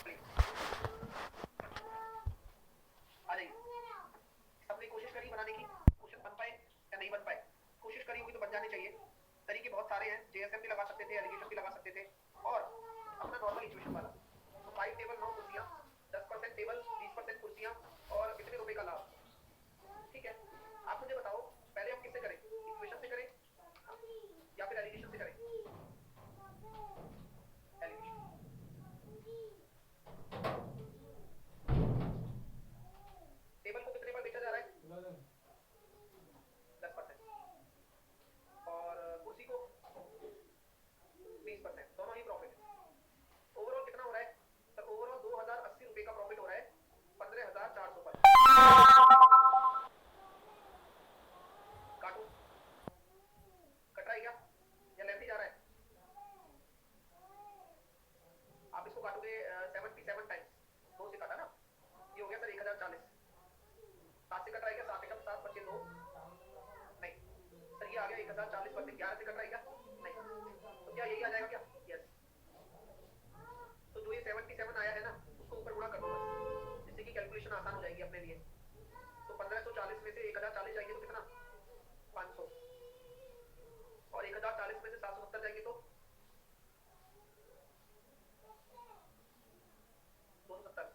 Please आ जाइए। सबने कोशिश करी बनाने की, क्वेश्चन बन पाए या नहीं बन पाए, कोशिश करी होगी तो बन जाने चाहिए। तरीके बहुत सारे हैं, जेएसएम भी लगा सकते थे, एलिगेशन भी लगा सकते थे, और अपना नॉर्मल इक्वेशन वाला। तो 5 टेबल 9 कुर्सियां, 10% टेबल 20% कुर्सियां, और कितने रुपए का लाभ। ठीक है, आप मुझे बताओ पहले हम किससे करें, इक्वेशन से करें या फिर एलिगेशन से करें। एलिगेशन। टेबल को कितने पर बेचा जा रहा है, 10%, और कुर्सी को 20%, दोनों ही प्रॉफिट है। ओवरऑल कितना हो रहा है सर, ओवरऑल 2080 रुपए का प्रॉफिट हो रहा है 15,400 पर। काटू, कट रहा है क्या या लेंथी जा रहा है। आप इसको काटोगे 77 टाइम्स, 2 से काटा ना, ये हो गया सर 1040। 7 से कट रहा है क्या, 7 एकम 7 बचे 2, नहीं सर, ये आ गया 1040 बचे 11 से कट रहा है क्या, नहीं, तो क्या यही आ जाएगा क्या, यस। तो जो ये 77 आया है ना, उसको ऊपर गुणा कर दो बस, जिससे कि कैलकुलेशन आसान हो जाएगी अपने लिए। तो 1540 में से 1040 जाएंगे तो कितना, 500, और 1040 में से 770 जाएंगे तो 270।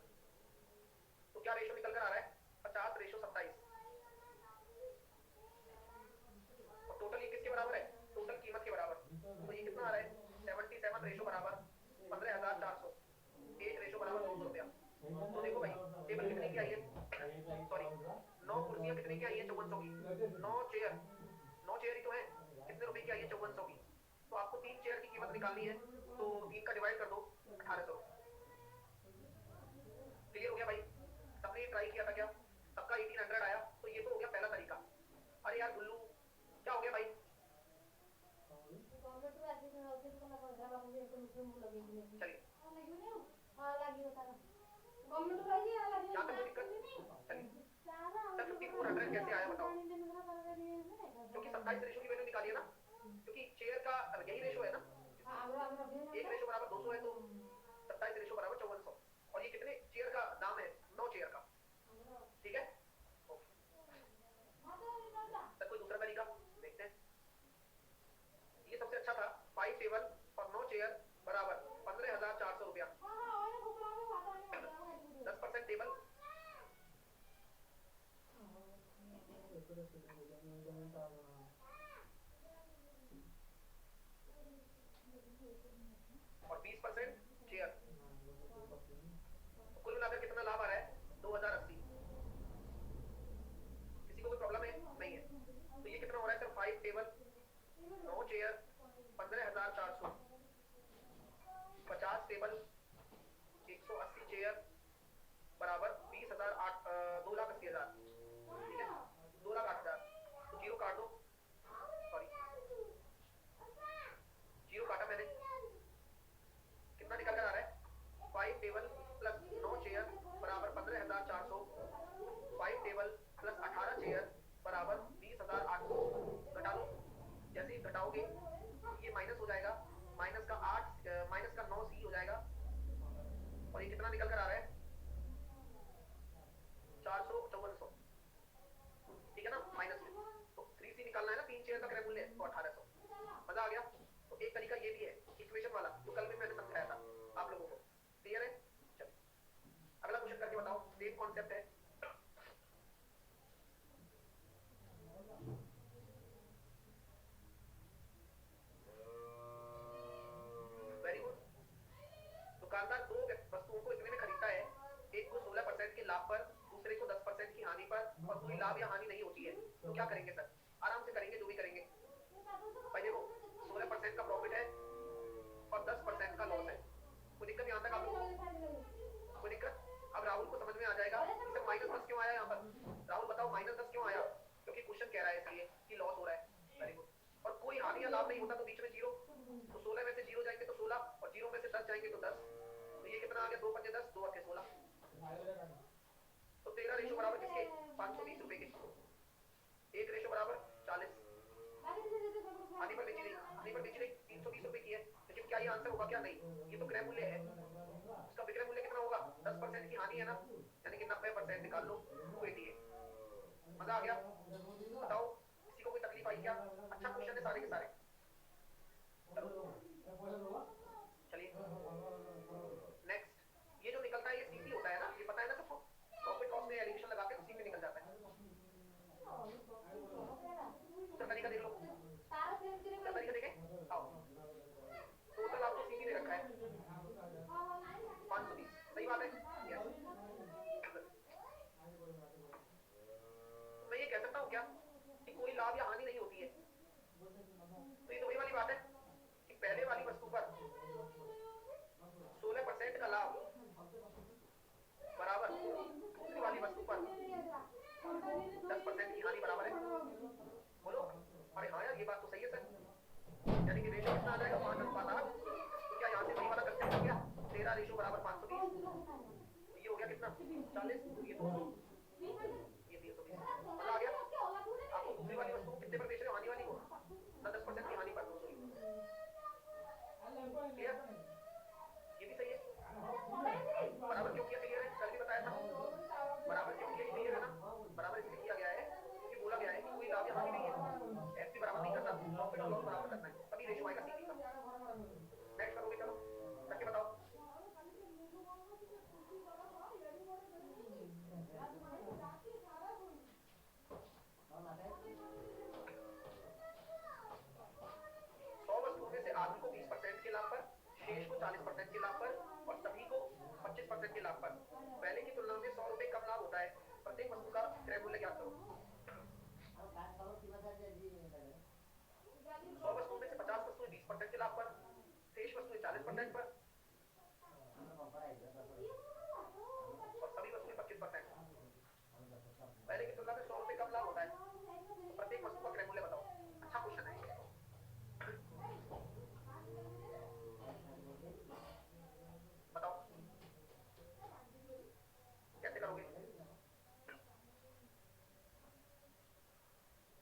तो क्या रेशो निकल कर आ रहा है, 50:27। और टोटल ये किसके बराबर है, टोटल कीमत के बराबर। तो ये कितना आ रहा है, 77 रेशो बराबर 15,400, 1 रेशो बराबर 200 रुपया। तो देखो भाई, टेबल कितने की आई है, सॉरी 9 कुर्सियां कितने की आई है, 5400 की। 9 चेयर, 9 चेयर ही तो है, कितने रुपए की आई है, 5400 की। तो आपको 3 चेयर की कीमत निकालनी है, तो 3 का डिवाइड कर दो, 1800। क्लियर हो गया भाई, सबने ये ट्राई किया था क्या, सबका 1800 आया। तो ये तो हो गया पहला तरीका। अरे यार गुल्लू, क्या हो गया भाई, चलिए यहाँ तक कोई दिक्कत, चलिए सर 5400 कैसे आया बताओ, क्योंकि 27 रेशो की वैल्यू निकाली है ना, क्योंकि चेयर का यही रेशो है ना, 1 रेशो बराबर 200 है, तो 27 रेशो बराबर 5400, और ये कितने चेयर का दाम है, 9 चेयर का। ठीक है, सर कोई दूसरा तरीका देखते हैं, ये सबसे अच्छा था। 5 टेबल और 9 चेयर बराबर 15,400 रुपया, 10% टेबल, और 20% चेयर, कुल मिलाकर कितना लाभ आ रहा है, 2080। किसी को कोई प्रॉब्लम है, नहीं है। तो ये कितना हो रहा है sir, 5 table 9 chair 15,400, 50 table 180 chair बराबर 20,000, 2,80,000। ठीक है, 2,08,000। तो जीरो काट दो, सॉरी जीरो काटा मैंने, कितना निकल कर आ रहा है, 5 टेबल प्लस 9 चेयर बराबर 15,400, 5 टेबल प्लस 18 चेयर बराबर 20,800। घटा लो, जैसे ही घटाओगे ये माइनस हो जाएगा, माइनस का 8, माइनस का 9 सी हो जाएगा, और ये कितना निकल कर आ रहा है, 454। ठीक है ना, माइनस में तो 3 सी निकालना है ना, 3 चेयर का क्रय मूल्य तो 1800। मजा आ गया। तो एक तरीका ये भी है इक्वेशन वाला, जो कल भी मैंने समझाया था आप लोगों को। क्लियर है, चलो अगला क्वेश्चन करके बताओ, सेम कॉन्सेप्ट है। Very good. दुकानदार 2 वस्तुओं को इतने में खरीदता है, एक को 16% के लाभ पर, दूसरे को 10% की हानि पर, और कोई लाभ या हानि नहीं होती है, तो क्या करेंगे सर, आराम से करेंगे जो भी करेंगे। भाई देखो 16% का प्रॉफिट है और 10% का लॉस है, कोई दिक्कत यहाँ तक आप लोगों को, कोई दिक्कत। अब राहुल को समझ में आ जाएगा कि सर -10 क्यों आया यहाँ पर, राहुल बताओ -10 क्यों आया, क्योंकि क्वेश्चन कह रहा है इसलिए कि लॉस हो रहा है। Very good. और कोई हानि या लाभ नहीं होता तो बीच में जीरो, तो 16 में से जीरो जाएंगे तो 16, और जीरो में से 10 जाएंगे तो 10। तो ये कितना आ गया, 2 पंजे 10, 2 अट्ठे 16। तो 13 रेशो बराबर किसके, 520 रुपए के, 1 रेशो बराबर 40। हानि पर बेची नहीं, हानि पर बेची नहीं, 320 रुपए की है, लेकिन क्या ये आंसर होगा क्या, नहीं, ये तो क्रय मूल्य है, उसका विक्रय मूल्य कितना 10% की हानि है ना, यानी कि 90% निकाल लो, 280 है। मजा आ गया? बताओ किसी को कोई तकलीफ आई क्या? अच्छा क्वेश्चन है सारे के सारे। चलिए नेक्स्ट, ये जो निकलता है ये सीपी होता है ना, ये पता है ना सबको, प्रॉफिट लॉस में एलिगेशन लगा के तो सीपी निकल जाता है। दूसरा तरीका देख लो, दूसरा तरीका देखें, आओ टोटल आपको सीपी दे रखा है 520, सही बात है? यस। मैं ये कह सकता हूँ क्या कि कोई लाभ या हानि नहीं होती है, तो ये तो वही वाली बात है कि पहले वाली वस्तु पर 16% का लाभ बराबर दूसरी वाली वस्तु पर 10% की हानि बराबर है। बोलो अरे हाँ यार ये बात तो सही है सर, यानी कि रेशो कितना आ जाएगा 5:8। तो क्या यहाँ से वही वाला कंसेप्ट हो गया, 13 रेशो बराबर 520, ये हो गया कितना 40, ये 200, ये 320, मजा आ गया? आपको दूसरी वाली वस्तु कितने पर बेच रहे हो, हानि वाली को ना 10% की हानि पर 200, क्लियर? ये भी सही है, बराबर क्यों किया क्लियर है, कल भी बताया था बराबर क्यों किया क्लियर है ना, बराबर इसलिए किया गया है क्योंकि बोला गया है कि कोई लाभ या हानि नहीं है, एफ भी बराबर नहीं करना, प्रॉफिट और लॉस बराबर करना है, तभी रेशो आएगा सीपी का। नेक्स्ट करोगे, चलो करके बताओ। में से आदमी को 20% के लाभ पर, शेष को 40% के लाभ पर और सभी को 25% के लाभ पर। पहले की तुलना में 100 रुपए कम लाभ होता है। प्रत्येक वस्तु का क्रय मूल्य ज्ञात करो। 100 वस्तुओं में से 50 वस्तुएं 20% के लाभ पर, शेष वस्तुएं 40% पर और सभी वस्तुएं 25%। पहले की तुलना में 100 रुपए कम लाभ होता है, तो प्रत्येक वस्तु का क्रय मूल्य बताओ। अच्छा क्वेश्चन है, बताओ कैसे करोगे?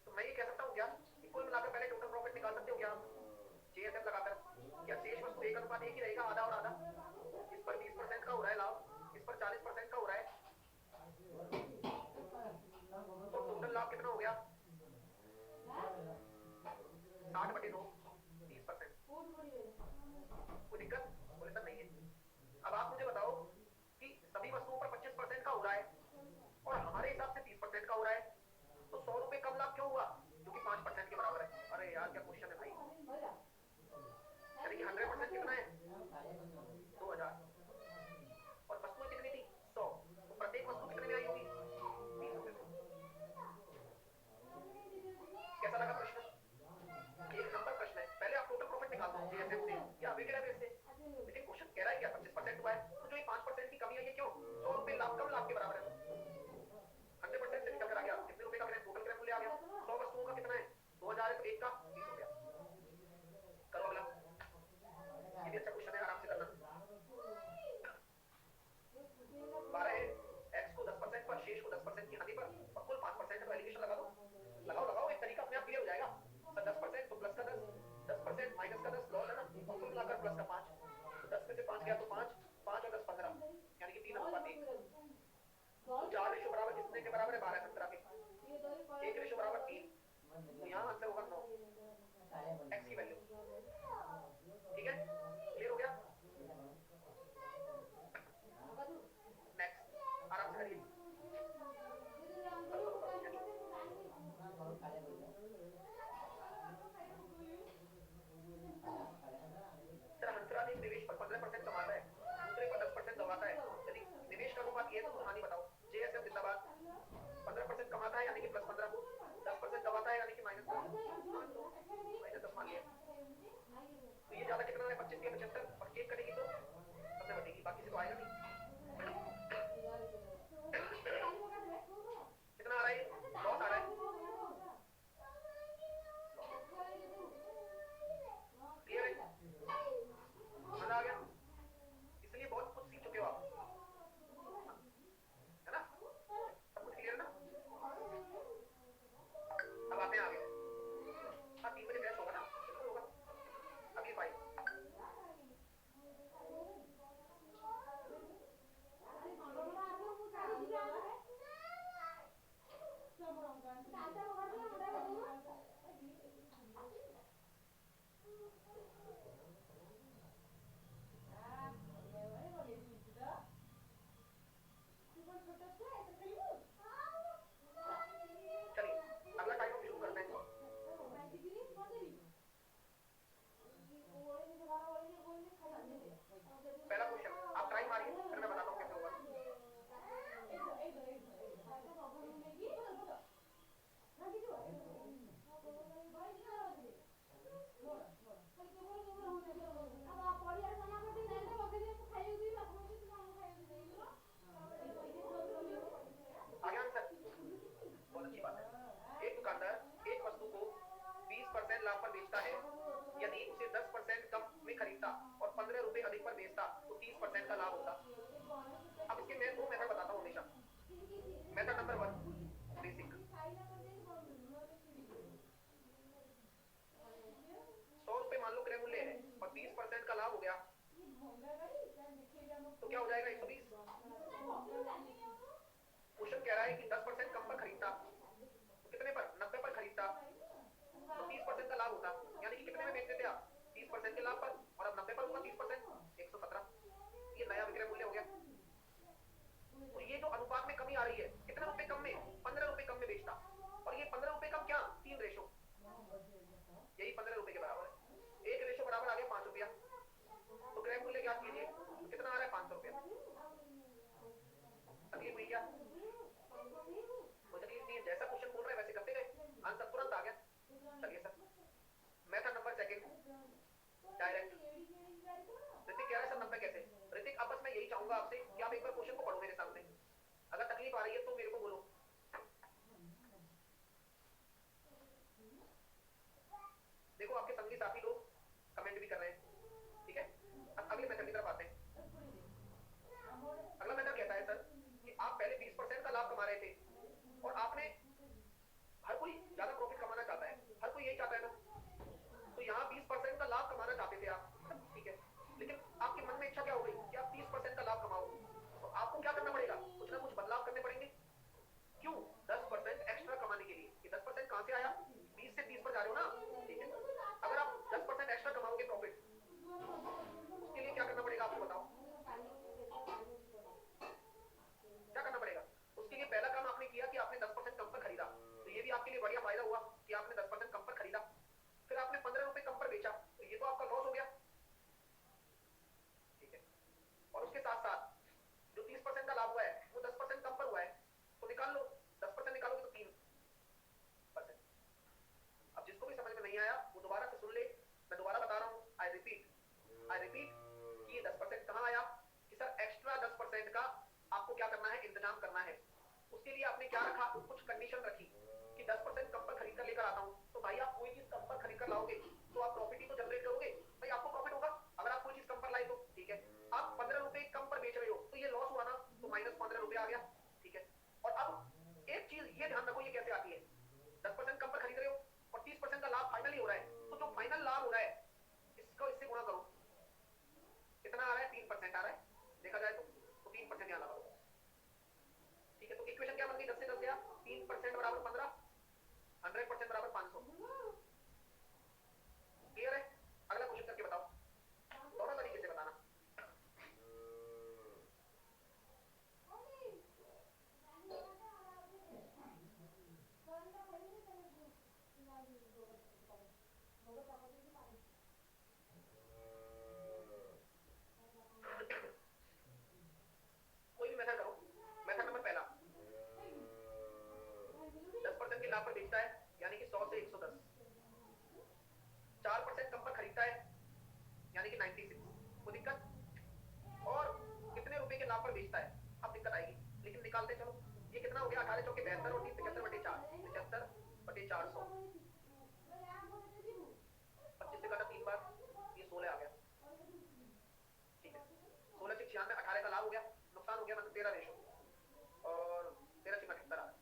तो मैं ये कह सकता हूँ क्या कि कुल मिलाकर पहले टोटल प्रॉफिट निकाल सकते हो क्या जेएसएफ लगाकर? क्या शेष वस्तु 1:1 ही रहेगा, आधा और आधा? इस पर 20% का हो रहा है लाभ, इस पर 40% का हो रहा है, तो टोटल लाभ कितना हो गया 60/9, 30%। कोई दिक्कत? बोले सर नहीं है। अब आप मुझे बताओ कि सभी वस्तुओं पर 25% का हो रहा है और हमारे हिसाब से 30% का हो रहा है, तो 100 रुपए कम लाभ क्यों हुआ, जो कि 5% के बराबर है? अरे यार क्या क्वेश्चन है भाई, यानी कि 100% कितना है 2000 और वस्तुएं कितनी थी 100, तो प्रत्येक वस्तु कितने में आई होगी 20 रुपए में। कैसा लगा प्रश्न? एक नंबर प्रश्न है। पहले आप टोटल प्रॉफिट निकाल दो जेएसएफ से या वेटेड एवरेज से, लेकिन क्वेश्चन कह रहा है क्या 25% हुआ है, तो जो ये 5% की कमी आई है क्यों? 100 रुपए लाभ कम लाभ के बराबर है, 100% से निकल कर आ गया, कितने रुपए का टोटल क्रय मूल्य आ गया? 100 वस्तुओं का कितना है 2000 है, तो एक का 20 हो गया। करो अगला, ये भी अच्छा क्वेश्चन है, आराम से करना। 12 है, x को 10% पर, शेष को 10% की हानि पर और कुल 5% का एलिगेशन लगा दो। लगाओ लगाओ, एक तरीका अपने आप क्लियर हो जाएगा। सर 10% तो प्लस का 10, 10% माइनस का 10 लॉस है ना, और कुल मिलाकर प्लस का 5, तो 10 में से 5 गया तो 5, 5 और 10 15, यानी कि 3:1। तो 4 रेशो बराबर कितने के बराबर है 12:17 के, 1 रेशो बराबर 3, तो यहाँ आंसर होगा 9, x की वैल्यू। ठीक है, क्लियर हो गया? नेक्स्ट, आराम से करिए। सर हंसराज एक निवेश पर 15% कमाता है, दूसरे पर 10% गंवाता है, यदि निवेश का अनुपात ये है तो हानि बताओ। जेएसएफ जिंदाबाद। 15% कमाता है यानी कि +15, 10% गंवाता है यानी कि -10, -10 मान लिया, डायरेक्ट। ऋतिक कह रहा है सर 90 कैसे? ऋतिक अब बस मैं यही चाहूंगा आपसे कि आप एक बार क्वेश्चन को पढ़ो मेरे सामने, अगर तकलीफ आ रही है तो मेरे को बोलो। देखो आपके संगी साथी लोग कमेंट भी कर रहे हैं, ठीक है। अब अगले मेथड की तरफ आते हैं। अगला मेथड कहता है सर कि आप पहले 20% का लाभ कमा रहे थे और आपने, हर कोई ज्यादा प्रॉफिट कमाना चाहता है, हर कोई यही चाहता है ना, तो यहाँ 20% का लाभ कमाना चाहते थे आप, ठीक है, लेकिन आपके मन में इच्छा क्या हो गई कि आप 30% का लाभ कमाओ, तो आपको क्या करना पड़ेगा, कुछ ना कुछ बदलाव करने पड़ेंगे। क्यों? 10% एक्स्ट्रा कमाने के लिए। ये 10% कहां से आया? 20 से 30 पर जा रहे हो ना, ठीक है। अगर आप 10% एक्स्ट्रा कमाओगे प्रॉफिट, उसके लिए क्या करना पड़ेगा आपको बताओ, क्या करना पड़ेगा? उसके लिए पहला काम आपने किया कि आपने 10% कम पर खरीदा, तो ये भी आपके लिए बढ़िया फायदा हुआ कि आपने 10% कम पर खरीदा। फिर आपने 15 रुपए कम पर बेचा, तो ये तो आपका लॉस हो गया, ठीक है। और उसके साथ साथ जो 30% का लाभ हुआ है वो 10% कम पर हुआ है, तो निकाल लो, 10% निकालोगे तो 3%। अब जिसको भी समझ में नहीं आया वो दोबारा से सुन ले, मैं दोबारा बता रहा हूँ, आई रिपीट कि 10% कहाँ आया, कि सर एक्स्ट्रा 10% का आपको क्या करना है, इंतजाम करना है। उसके लिए आपने क्या रखा, कुछ कंडीशन रखी कि 10% कम पर खरीद कर लेकर आता हूँ, तो भाई आप कोई चीज कम पर खरीद कर लाओगे तो आप प्रॉफिट ही तो जनरेट करोगे, भाई आपको प्रॉफिट होगा अगर आप कोई चीज कम पर लाए तो, ठीक है। आप 15 रुपए कम पर बेच रहे हो तो ये लॉस हुआ ना, तो -15 रुपए आ गया, ठीक है। और अब एक चीज ये ध्यान रखो, ये कैसे आती है, 10% कम पर खरीद रहे हो और 30% का लाभ फाइनली हो रहा है, तो जो फाइनल लाभ हो रहा है इसको इससे गुणा करो, कितना आ रहा है, 3% आ रहा है, देखा जाए तो 3% यहाँ लगा दो, ठीक है। तो इक्वेशन क्या बन गई, 10 से 10 गया, 3% बराबर 15, 100% बराबर 500। क्लियर है? अगला क्वेश्चन करके बताओ, दोनों तरीके से बताना। कोई भी मेथड करो। मेथड नंबर पहला, 10% के लाभ पर बेचता है यानी कि 100 से 110, 4% कम पर खरीदता है यानी कि 96, कोई दिक्कत? और कितने रुपए के लाभ पर बेचता है, अब दिक्कत आएगी, लेकिन निकालते चलो। ये कितना हो गया, 18 चौके 72 और 3 75 बटे 4, 75 बटे 400, 25 से काटा 3 बार, ये 16 आ गया, ठीक है। 16 से 96, 18 का लाभ हो गया, नुकसान हो गया मतलब 13 रेशो, और 13 से 78 आ रहा है,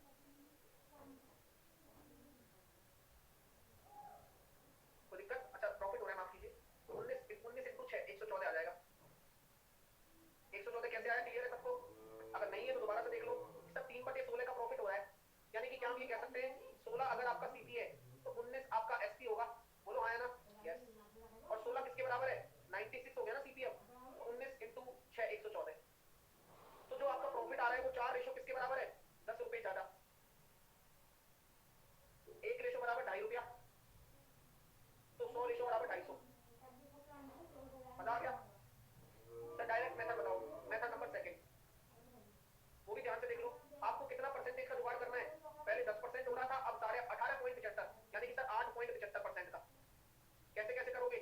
कोई दिक्कत? अच्छा प्रॉफिट हो रहा है, माफ कीजिए, तो 19 इंटू 6 114 आ जाएगा। 114 कैसे आया, क्लियर है सबको? अगर नहीं है तो दोबारा से देख लो, सब 3/16 का प्रॉफिट हो रहा है, यानी कि क्या हम ये कह सकते हैं 16 अगर आपका सीपी है तो 19 आपका एसपी होगा, बोलो हाँ है ना, यस। और 16 किसके बराबर है, 96 हो गया ना सीपीएफ, तो 19 इंटू 6 114, तो जो आपका प्रॉफिट आ रहा है वो 4 रेशो किसके बराबर है, 10 रुपए ज्यादा, 1 रेशो बराबर 2.5 रुपया, तो 100 रेशो बराबर 250, मजा आ गया? सर डायरेक्ट मेथड बताओ, मेथड नंबर सेकंड, वो भी ध्यान से देख लो, आपको कितना परसेंटेज का जुगाड़ करना है, पहले 10% हो रहा था, अब 18.75, यानी कि सर 8.75% का, कैसे कैसे करोगे,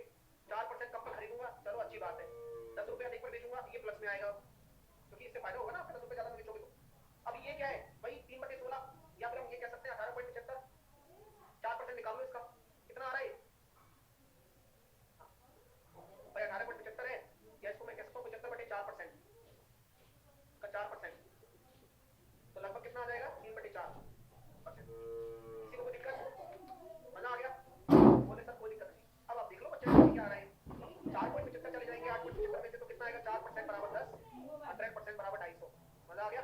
4% कम पर खरीदूंगा, चलो अच्छी बात है, 10 रुपए अधिक पर बेचूंगा, ये प्लस में आएगा, क्योंकि इससे फायदा होगा ना, 10 रुपए ज्यादा बेचोगे तो। अब ये क्या है भाई, 3/16, या फिर हम ये कह सकते हैं 18.75, 4% निकाल लो इसका, कितना आ रहा है भाई, 18.75 है, या इसको मैं कह सकता हूँ 75/4%, इसका 4%, तो लगभग कितना आ जाएगा, 3/4%। किसी को कोई दिक्कत, मजा आ गया? बोले सर कोई दिक्कत नहीं। अब आप देख लो बच्चे क्या आ रहे हैं, 4.75 चले जाएंगे 8.75 में से, तो कितना आएगा, 4% बराबर 10, 100% बराबर 250, मजा आ गया?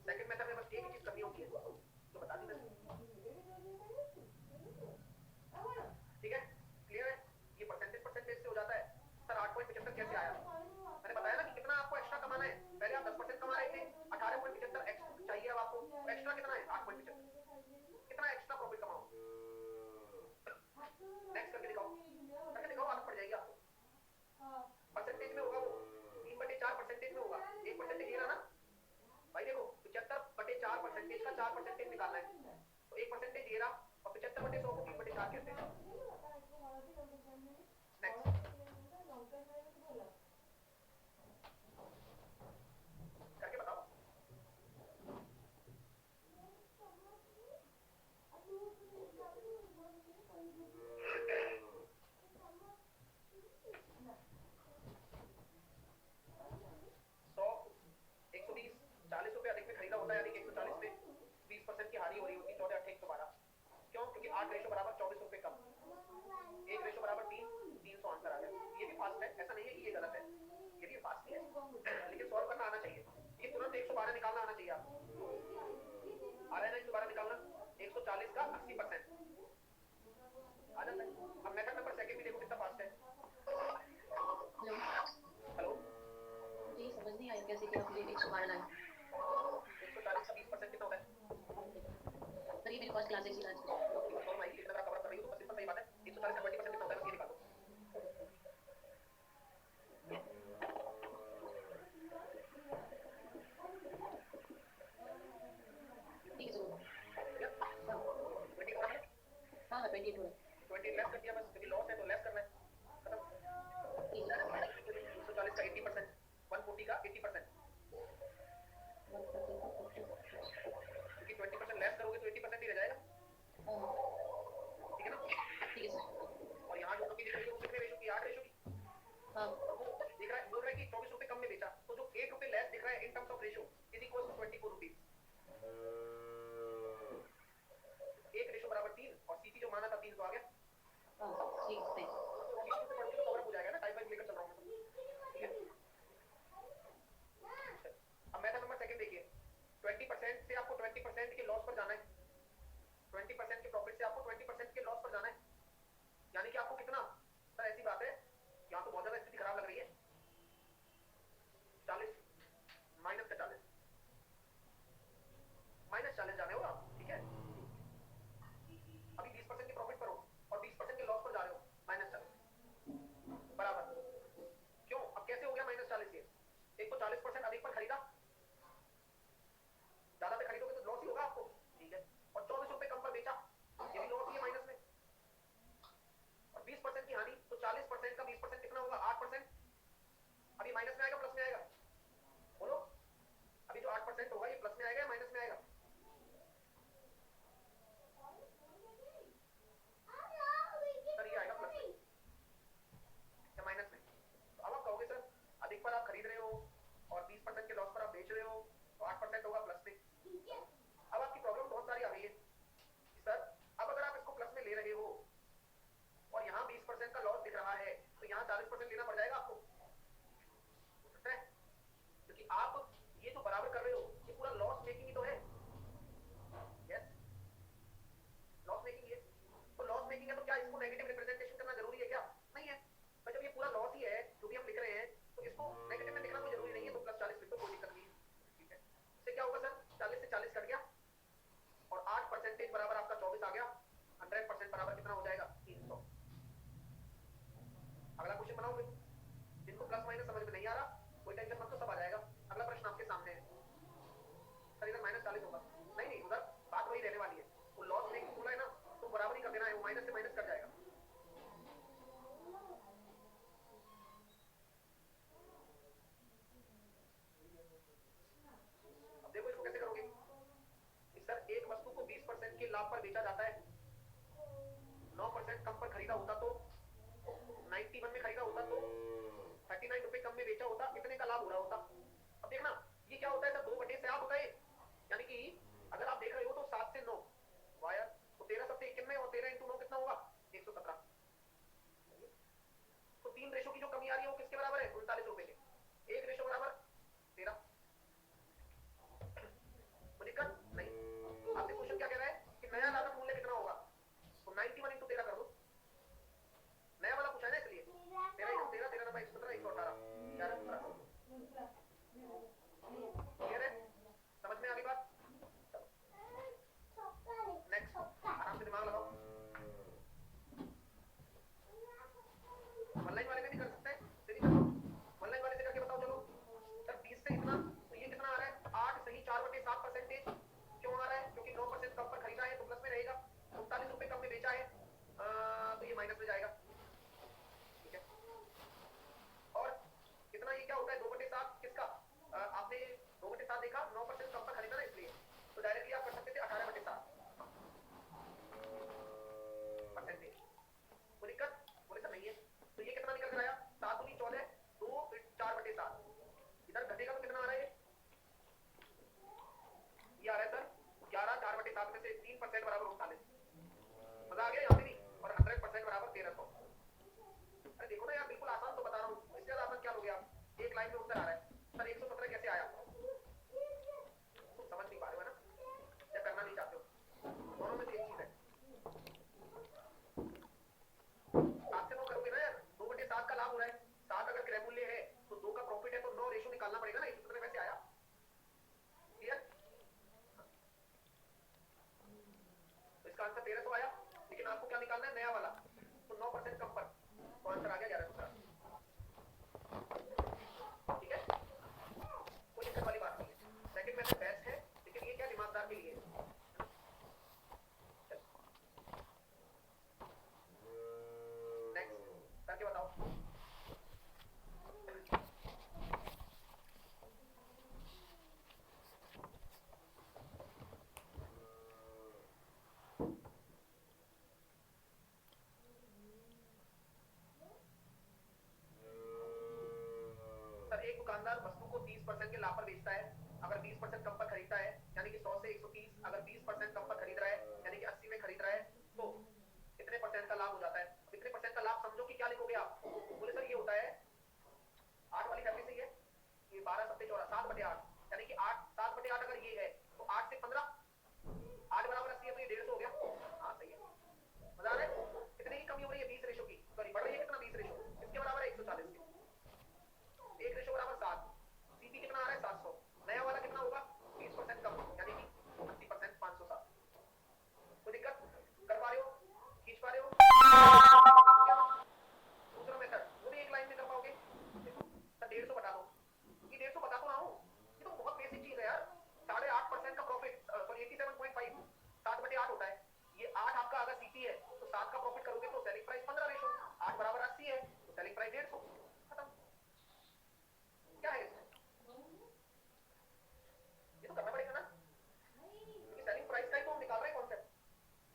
सेकंड मेथड में बस एक ही चीज करनी होती है, जो बता दी मैंने, ठीक है, क्लियर है? ये परसेंटेज से हो जाता है। सर 8.75 कैसे आया, मैंने बताया ना कि कितना आपको एक्स्ट्रा कमाना है, पहले आप 10% कमा रहे थे, 18.75 एक्स्ट्रा चाहिए, अब आपको एक्स्ट्रा कितना है, 8.75, कितना एक्स्ट्रा प्रॉफिट कमाओ, नेक्स्ट करके दिखाओ, आदत पड़ जाएगी आपको। परसेंटेज में होगा वो, 3/4 परसेंटेज में होगा, 1% ये रहा ना भाई, देखो 75/4 परसेंटेज का 4% निकालना है, तो 1% ये रहा, और 75/100 को 3/4 कहते हैं, आ जाता है। अब मेथड नंबर सेकंड भी देखो कितना फास्ट है। हेलो हेलो जी, समझ नहीं आया कैसे क्या आपने 112 लाए। 140 का 20% कितना होता है? सर ये मेरी फर्स्ट क्लास है इसी आज की। दोनों माइक की तरह कवर कर रही हो तो सिंपल सही बात है। 140 का 20% कितना होता है बस ये निकाल दो। ठीक है सर। क्या हाँ 20 का मतलब हाँ 28 हो रहा 20 लेस कर दिया बस, क्योंकि लॉस है तो लेस करना है, खत्म। है। ठीक है सर। 140 का 80%, 140 का 80%, 140 क्योंकि 20% लेस करोगे तो 80% ही रह जाएगा, हाँ ठीक है ना। ठीक है सर। और यहाँ जो कमी दिख रही है वो कितने रेशो की? 8 रेशो की। हाँ और वो दिख रहा है, बोल रहा है कि 24 रुपए कम में बेचा, तो जो 8 रुपए लेस दिख रहा है in terms of ratio is equal to 24 rupees. एक रेशो बराबर 3 और सीसी जो माना था 3 तो आ गया। हाँ ठीक है। चीजों से पढ़ोगे तो कवर अप हो जाएगा ना, टाइप वाइज लेकर चल रहा हूँ मैं, ठीक है। अब मेथड नंबर सेकंड देखिए, 20% से आपको 20% के लॉस पर जाना है, 20% के प्रॉफिट से आपको 20% के लॉस पर जाना है, यानी कि आपको कितना? सर ऐसी बात है, यहाँ तो बहुत ज्यादा स्थिति खराब लग रही है। 40 माइनस का 40 माइनस 40 जाने हो आप, ठीक है। अभी 20% के प्रॉफिट पर हो और 20% के लॉस पर जा रहे हो, माइनस 40 बराबर। क्यों? अब कैसे हो गया माइनस 40? ये एक तो 40% अधिक पर खरीदा, ज्यादा पे खरीदोगे तो लॉस ही होगा आपको, ठीक है। और 24 रुपए कम पर बेचा, ये भी लॉस ही है माइनस में। और 20% की हानि, तो 40% का 20% कितना होगा? 8%। अभी माइनस में आएगा प्लस में आएगा? बोलो, अभी जो 8% होगा ये प्लस में आएगा या माइनस में आएगा? सर ये आएगा प्लस में या माइनस में। तो अब आप कहोगे सर अधिक पर आप खरीद रहे हो और 20% के लॉस पर आप बेच रहे हो, तो 8% होगा प्लस में। अब आपकी प्रॉब्लम बहुत सारी आ रही है कि सर अब अगर आप इसको प्लस में ले रहे हो और यहाँ 20% का लॉस दिख रहा है, तो यहाँ 40% लेना पड़ जाएगा आपको, हो सकता है, क्योंकि आप ये जो बराबर कर रहे हो ये पूरा लॉस मेकिंग ही तो है। यस, लॉस मेकिंग है। तो लॉस मेकिंग है तो क्या इसको नेगेटिव रिप्रेजेंटेशन करना जरूरी है क्या? नहीं है। पर जब ये पूरा लॉस ही है जो भी हम लिख रहे हैं, तो इसको नेगेटिव में लिखना कोई जरूरी नहीं है, तो प्लस 40 लिख दो, कोई दिक्कत नहीं है, ठीक है। इससे क्या होगा सर? 40 से 40 कट गया और 8% बराबर आपका 24 आ गया, 100% बराबर कितना हो जाएगा? 300। अगला क्वेश्चन बनाओगे, जिनको प्लस माइनस समझ में नहीं आ रहा कोई टेंशन मत लो, सब आ जाएगा। अगला प्रश्न आपके सामने है। सर इधर माइनस 40 होगा, नहीं नहीं, उधर बात वही रहने वाली है। वो लॉस मेकिंग बोला है ना, तो बराबर ही कर देना है, वो माइनस से माइनस कट जाएगा। अब देखो इसको कैसे करोगे कि सर एक वस्तु को 20% के लाभ पर बेचा जाता है, 9% कम पर खरीदा होता तो, 91 में खरीदा होता तो, 39 रुपए कम में बेचा होता, कितने का लाभ हो रहा होता? अब देखना ये क्या होता है सर, 2 बटे से आप होता है, यानी कि अगर आप देख रहे हो तो 7 से 9 वायर, तो 13 सबसे 91 और 13 इंटू 9 कितना होगा? 117। तो 3 रेशो की जो कमी आ रही है वो किसके बराबर है? 39 रुपए के। एक रेशो बराबर 13। तो दिक्कत नहीं। आपसे क्वेश्चन क्या कह रहा है कि नया लागत मूल्य कितना होगा? तो 91 इंटू 13 कर दो, नया वाला पूछा है ना, इसलिए 13 इंटू 13, 13 9 117, 118, 11 क्लियर है? समझ में आ गई बात? नेक्स्ट, आराम से दिमाग लगाओ। ऑनलाइन वाले में भी कर सकते हैं, इससे भी कर लो। ऑनलाइन वाले से करके बताओ चलो। सर 20 से इतना, तो ये कितना आ रहा है? 8 सही 4/7%। क्यों आ रहा है? क्योंकि 9% कम पर खरीदा है तो प्लस में रहेगा, 39 रुपए कम में बेचा है तो ये माइनस में जाएगा, ठीक है। और कितना, ये क्या होता है? 2/7 किसका? आपने 2/7 देखा, 9% कम पर खरीदा ना, इसलिए तो डायरेक्टली आप कर सकते थे 18/7 परसेंटेज। कोई दिक्कत? बोले सर नहीं है। तो ये कितना निकल कर आया? 7 दूनी 14, 2 4/7। इधर घटेगा तो कितना आ रहा है? ये आ रहा है सर 11, 4/7 में से 3% बराबर 39। मजा आ गया यहाँ पे भी। और 100% बराबर 1300। अरे देखो ना यार, बिल्कुल आसान तो बता रहा हूँ, इससे ज्यादा आसान क्या लोगे आप? एक लाइन में उत्तर आ रहा है। सर 117 कैसे आया? तुम समझ नहीं पा रहे हो ना, या करना नहीं चाहते हो, दोनों में से एक चीज है। निकालना है नया वाला, तो 9% कम पर, तो आंसर आ गया 11 दूसरा। ठीक है, कोई दिक्कत वाली बात नहीं है। सेकंड मेथड बेस्ट है, लेकिन ये क्या दिमागदार के लिए है। नेक्स्ट करके बताओ। सर एक दुकानदार वस्तु को 30% के लाभ पर बेचता है, अगर 20% कम पर खरीदता है, यानी कि 100 से 130, अगर 20% कम पर खरीद रहा है, यानी कि 80 में खरीद रहा है, तो कितने परसेंट का लाभ हो जाता है। कितने परसेंट का लाभ समझो कि क्या लिखोगे आप, बोले सर ये होता है 8 वाली फैमिली से, ये 12 7 14 7/8, यानी कि 8 7/8 अगर ये है तो 8 से 15, 8 बराबर 80 है, तो ये 150 हो गया। हाँ सही है, मजा आ रहा है। कितने की कमी हो रही है, 20 रेशो की, सॉरी बढ़ रही है कितना, 20 रेशो, किसके बराबर है, 140 के, 1 रेशो बराबर 7, सीपी कितना आ रहा है 700, नया वाला कितना होगा 20% कम, यानी कि 80% 507। कोई दिक्कत कर पा रहे हो, खींच पा रहे हो। दूसरा मेथड वो भी एक लाइन में कर पाओगे, देखो सर 150 बता दो, ये 150 बता तो रहा हूं, ये तो बहुत बेसिक चीज है यार। 8.5% का प्रॉफिट, सॉरी 87.5 7/8 होता है, ये 8 आपका अगर सीपी है तो 7 का प्रॉफिट करोगे तो सेलिंग प्राइस 15 रेशो, 8 बराबर 80 है तो सेलिंग प्राइस 150, खत्म। क्या है इसमें, ये तो करना पड़ेगा ना, क्योंकि सेलिंग प्राइस का ही तो हम निकाल रहे हैं कॉन्सेप्ट।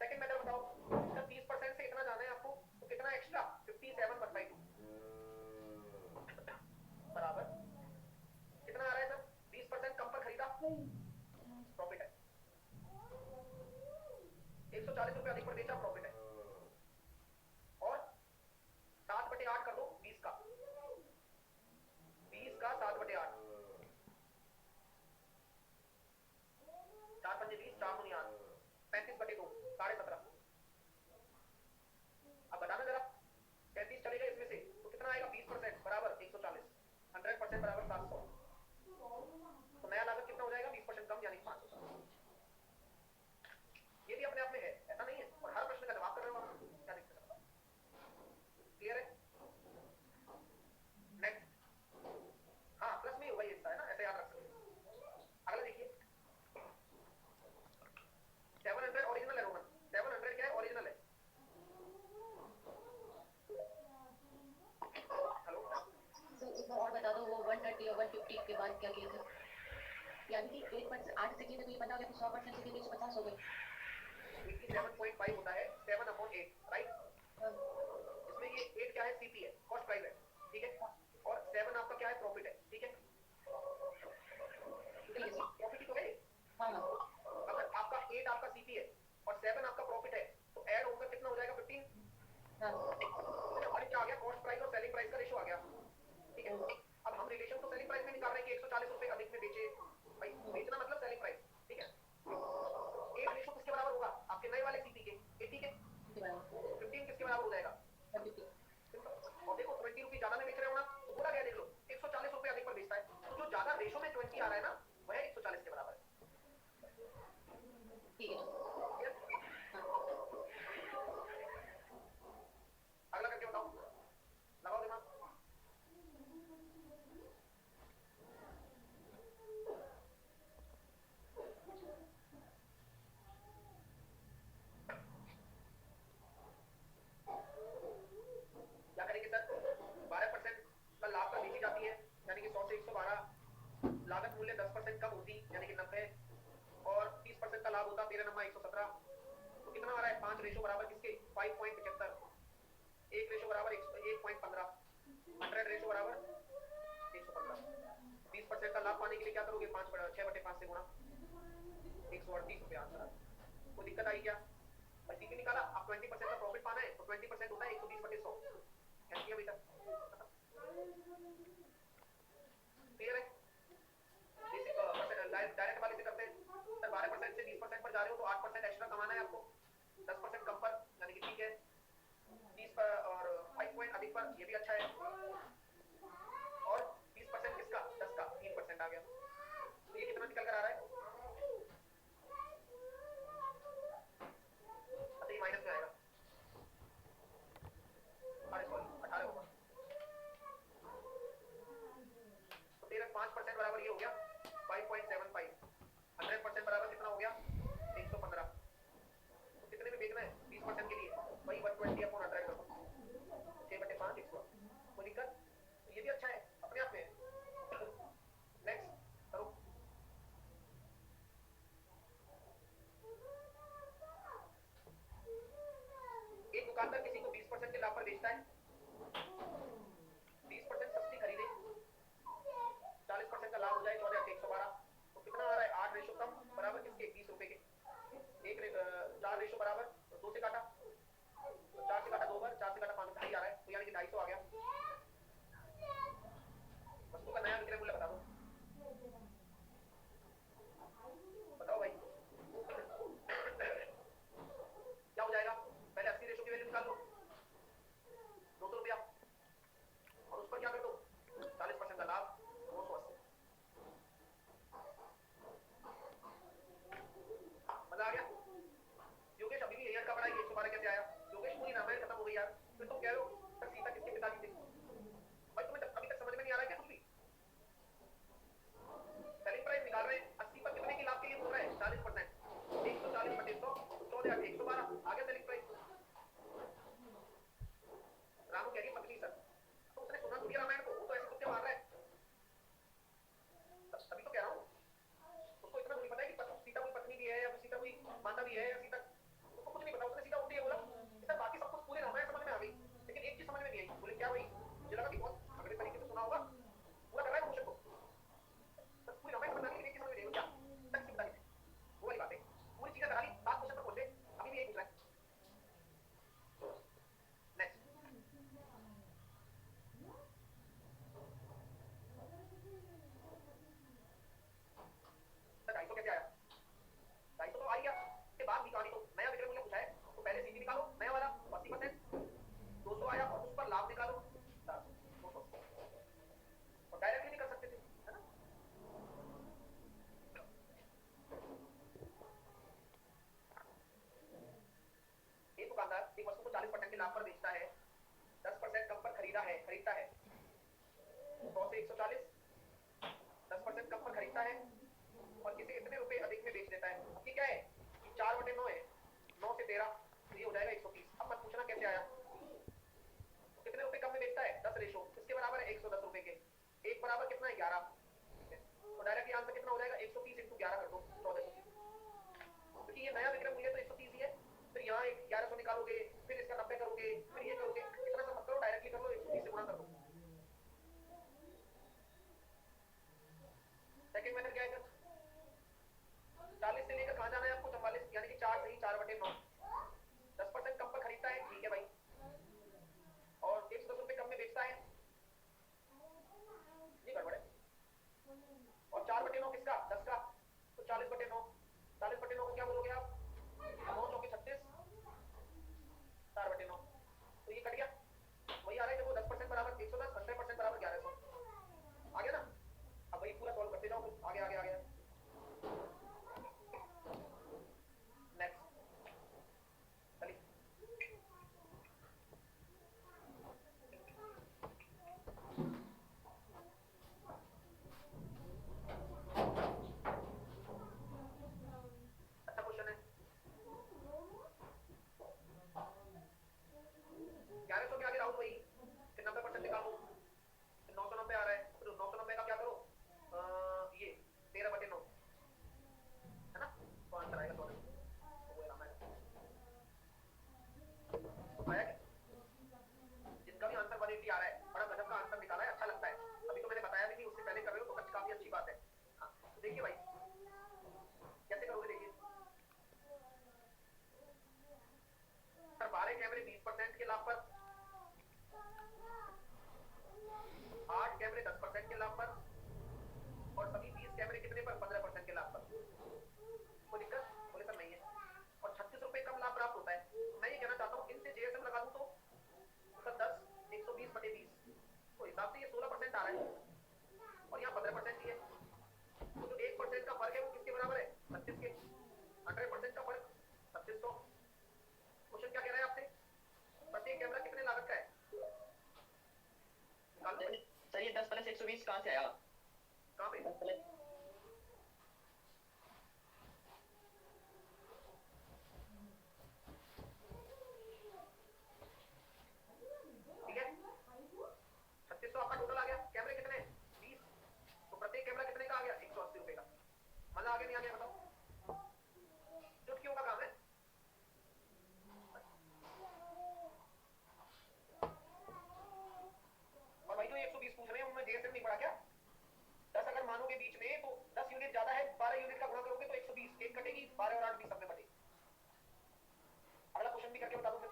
सेकंड मेथड बताओ, इसका 30% से इतना जाना है आपको, तो कितना एक्स्ट्रा 57/2 बराबर कितना आ रहा है सर, 20% कम पर खरीदा, प्रॉफिट है, 140 रुपए अधिक पर बेचा, प्रॉफिट है, और 7/8 कर दो 20 का, 20 का 7/8, 4 पंजे 20, 4 दूनी 8, 35/2 17.5। अब बताना जरा, 35 चलेगा इसमें से तो कितना आएगा, 20% बराबर 140, 100% बराबर 700, तो नया लागत कितना हो जाएगा, 20% कम यानी 500। ये भी अपने आप में है, ऐसा नहीं है, और हर प्रश्न का जवाब कर रहे हो आप, क्या दिक्कत है, क्लियर है। नेक्स्ट, हाँ प्लस में होगा ये हिस्सा है ना, ऐसे याद रख सकते। अगला देखिए 700 ओरिजिनल है रोमन, 700 क्या है, ओरिजिनल है। हेलो सर एक बार और बता दो, वो 130 और 150 के बाद क्या किए थे, यानी कि 8 सेकंड में तो ये पता हो गया कि 100% से 150 हो गए। 87.5 होता है 7/8, राइट। इसमें ये 8 क्या है, सीपी है, कॉस्ट प्राइस है, ठीक है, और 7 आपका क्या है, प्रॉफिट है, ठीक है, प्रॉफिट ही तो है। हाँ हाँ, अगर आपका 8 आपका सीपी है और 7 आपका प्रॉफिट है, तो ऐड होकर कितना हो जाएगा, 15। हाँ हमारे क्या आ गया, कॉस्ट प्राइस और सेलिंग प्राइस का रेशो आ गया, ठीक है। अब हम रिलेशन तो सेलिंग प्राइस में निकाल रहे हैं कि 140 रुपए अधिक में बेचे, भाई बेचना मतलब सेलिंग प्राइस, ठीक है। 8 रेशो किसके बराबर होगा, आपके नए वाले सीपी के 80 के, 15 किसके बराबर हो जाएगा, 50। और देखो 20 रुपए ज्यादा में बेच रहे हो ना, तो बोला गया देख लो 140 रुपए अधिक पर बेचता है, तो जो ज्यादा रेशो में 20 आ रहा है ना, वह 140 के बराबर है, ठीक है। अगला करके बताओ, लगाओ दिमाग। क्या करेंगे सर, 12% का लाभ पर बेची जाती है, यानी कि 100 से 112, लागत मूल्य 10% कम होती, यानी कि 90, और 30% का लाभ होता 13 नंबर 117, तो कितना आ रहा है, 5 रेशो बराबर किसके, 5.75, 1 रेशो बराबर 1.15, 100 रेशो बराबर 115। 20% का लाभ पाने के लिए क्या करोगे, 6/5 से गुणा, 138 रुपए आंसर। कोई दिक्कत आई क्या, और सीपी निकाला, अब 20% का प्रॉफिट पाना है तो 20% होता है 120/100, कैसे किया बेटा, क्लियर है। बेसिक डायरेक्ट वाले से करते हैं सर, 12% से 20% पर जा रहे हो तो 8% एक्स्ट्रा कमाना है आपको, 10% कम पर, यानी कि ठीक है, 20 पर और 5 पॉइंट अधिक पर, ये भी अच्छा है, और 20% किसका, 10 का 3% आ गया, तो ये कितना निकल कर आ रहा है, अच्छा ये माइनस में आएगा, बराबर कितना है 11, तो डायरेक्टली आंसर कितना हो जाएगा 130 इंटू 11 कर दो 1430, क्योंकि ये नया विक्रय मूल्य तो 130 ही है, फिर यहाँ एक 1100 निकालोगे, फिर इसका 90 करोगे, फिर ये करोगे, इतना सब मत करो, डायरेक्टली कर लो 130 से गुणा कर दो। सेकंड मेथड क्या है, 40 से लेकर कहाँ जाना है आपको 44, यानी कि 4 नहीं 4/9, 10% कम पर खरीदता है, ठीक है भाई, और 110 रुपए कम में बेचता है, ये गड़बड़ है, और 4/9 किसका 10 का, तो 40/9, 40/9 को क्या बोलोगे आप 9 चौके 36, 4/9, तो ये कट गया, वही आ रहा है देखो 10% बराबर 110, 100% बराबर 1100, आ गया ना। अब वही पूरा सॉल्व करते जाओ, आगे आगे आगे नेक्स्ट चलिए। अच्छा क्वेश्चन है, 1100 के आगे राहुल वही, फिर 90% निकालो, फिर 990 आ रहा है, फिर 990 का क्या करो, ये 13/9 है ना, तो आंसर आएगा 100, तो वो आराम आएगा, आया क्या? जिनका भी आंसर 180 आ रहा है, बड़ा गजब का आंसर निकाला है, अच्छा लगता है, अभी तो मैंने बताया भी नहीं, उससे पहले कर रहे हो तो काफी अच्छी बात है। हाँ, तो देखिए भाई कैसे करोगे, देखिए सर 12 कैमरे 20% के लाभ पर, 8 कैमरे 10% के लाभ पर, और सभी 20 कैमरे कितने पर 15% के लाभ पर, कोई दिक्कत? बोले सर नहीं है, और 36 रुपए कम लाभ प्राप्त होता है। मैं ये कहना चाहता हूँ इनसे जेएसएम लगा दूं तो सर 10 120/20, तो हिसाब से ये 16% आ रहा है, और यहाँ 15% ही है, तो जो 1% का फर्क है वो किसके बराबर है 36 के, 100% का फर्क 3600। क्वेश्चन क्या कह रहा है आपसे, प्रत्येक कैमरा कितने लागत का है, निकाल लो। सर ये 10 + 120 कहाँ से आया? कहाँ पे, 10 + ठीक है 3600 आपका टोटल आ गया, कैमरे कितने 20, तो प्रत्येक कैमरा कितने का आ गया 180 रुपए का, मजा आ गया नहीं आ गया बताओ, चुटकियों का काम है। और भाई जो 120 पूछ रहे हैं उनमें जेएसएम नहीं पड़ा क्या, 10 अगर मानोगे बीच में तो 10 यूनिट ज्यादा है, 12 यूनिट का गुणा करोगे तो 120, एक कटेगी 12 और 8 20 सब में बटेगी। अगला क्वेश्चन भी करके बता दो फिर,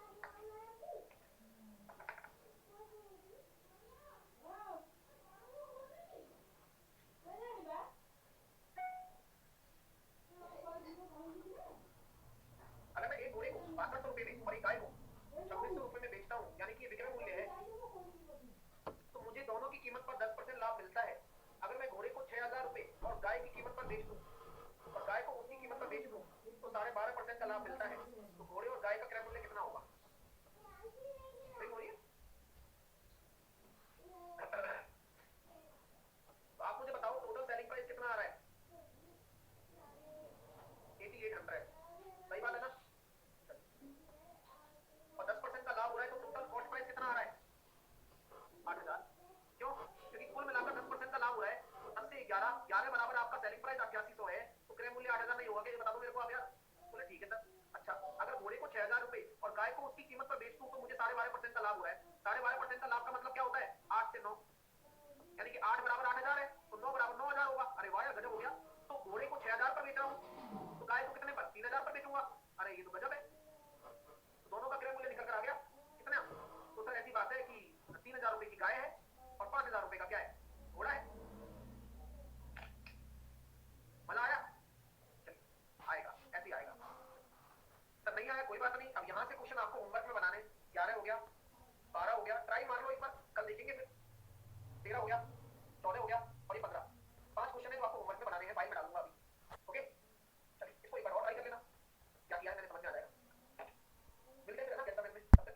अगर मैं एक घोड़े को 6200 रुपए में और एक गाय को 2600 रुपए में बेचता हूँ, यानी कि ये विक्रय मूल्य है, तो मुझे दोनों की कीमत पर 10% लाभ मिलता है। अगर मैं घोड़े को 6000 रुपए और गाय की कीमत पर बेच दूं, और गाय को उतनी कीमत पर बेच दूं, तो 12.5% का लाभ मिलता है, तो घोड़े और गाय का क्रय मूल्य कितना होगा, सही बोलिए। तो आप मुझे बताओ टोटल सेलिंग प्राइस कितना आ रहा है 8800, सही बात है ना, और 10% का लाभ हो रहा है, तो टोटल कॉस्ट प्राइस कितना आ रहा है 8000, क्यों, क्योंकि कुल मिलाकर 10% का लाभ हो रहा है, तो 10 से 11 बराबर आपका सेलिंग प्राइस 8800 है, तो क्रय मूल्य 8000 नहीं होगा क्या, ये बता दो मेरे को आप यार। बोले ठीक है सर। अच्छा अगर घोड़े को 6000 रुपए और गाय को उसकी कीमत पर बेच दूं तो मुझे 12.5% का लाभ हो रहा है, 12.5% का लाभ का मतलब क्या होता है 8 से 9, यानी कि 8 बराबर 8000 है, तो 9 बराबर 9000 होगा। अरे वाह यार गजब हो गया, तो घोड़े को 6000 पर बेच रहा हूँ, तो गाय को कितने पर 3000 पर बेचूंगा, अरे ये तो गजब है, तो दोनों का क्रय मूल्य निकल कर आ गया कितना, तो सर ऐसी बात है कि 3000 रुपए की गाय है और 5000 रुपए का क्या है घोड़ा है, मजा आया, चलिए आएगा ऐसे ही आएगा, सर नहीं आया कोई बात नहीं, अब यहाँ से क्वेश्चन आपको होमवर्क में बनाने, 11 हो गया 12 हो गया, ट्राई मार लो एक बार, कल देखेंगे फिर 13 हो गया।